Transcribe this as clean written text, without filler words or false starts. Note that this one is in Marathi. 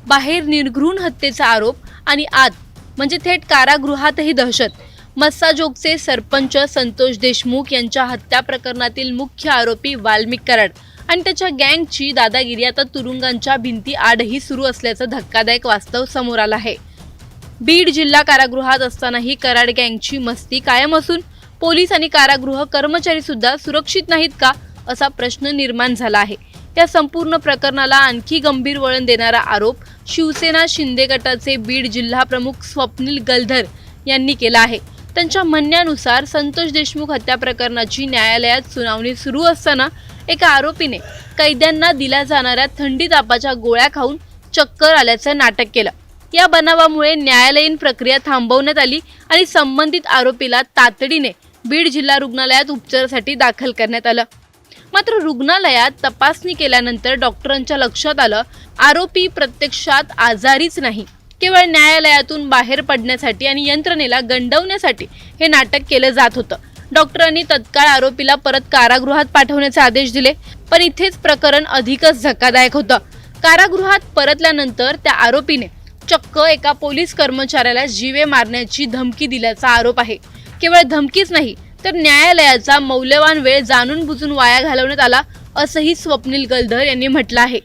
बाहेर निर्घृण हत्येचा आरोप आणि आत म्हणजे थेट कारागृहातही दहशत। मस्साजोगचे सरपंच संतोष देशमुख यांच्या हत्या प्रकरणातील मुख्य आरोपी वाल्मिक कराड आणि त्याच्या गँगची दादागिरी आता तुरुंगांच्या भिंती आडही सुरू असल्याचं धक्कादायक वास्तव समोर आलं आहे। बीड जिल्हा कारागृहात असतानाही कराड गँगची मस्ती कायम असून पोलीस आणि कारागृह कर्मचारी सुद्धा सुरक्षित नाहीत का असा प्रश्न निर्माण झाला आहे। या संपूर्ण प्रकरणाला आणखी गंभीर वळण देणारा आरोप शिवसेना शिंदे गटाचे बीड जिल्हा प्रमुख स्वप्नील गलधर यांनी केला आहे। त्यांच्या म्हणण्यानुसार संतोष देशमुख हत्या प्रकरणाची न्यायालयात सुनावणी सुरू असताना एका आरोपीने कैद्यांना दिल्या जाणाऱ्या थंडी तापाच्या गोळ्या खाऊन चक्कर आल्याचं नाटक केलं। या बनावामुळे न्यायालयीन प्रक्रिया थांबवण्यात आली आणि संबंधित आरोपीला तातडीने बीड जिल्हा रुग्णालयात उपचारासाठी दाखल करण्यात आलं। मात्र रुग्णालयात तपासणी केल्यानंतर डॉक्टरांच्या लक्षात आलं आरोपी प्रत्यक्षात आजारीच नाही, केवळ न्यायालयातून बाहेर पडण्यासाठी आणि यंत्रणेला गंडवण्यासाठी हे नाटक केलं जात होतं। डॉक्टरांनी तत्काळ आरोपीला परत कारागृहात पाठवण्याचे आदेश दिले, पण इथेच प्रकरण अधिकच धक्कादायक होतं। कारागृहात परतल्यानंतर त्या आरोपीने चक्क एका पोलीस कर्मचाऱ्याला जीवे मारण्याची धमकी दिल्याचा आरोप आहे। केवळ धमकीच नाही तर न्यायालयाचा मौल्यवान वेळ जाणून बुजून वाया घालवण्यात आला असंही स्वप्नील गलधर यांनी म्हटलं आहे।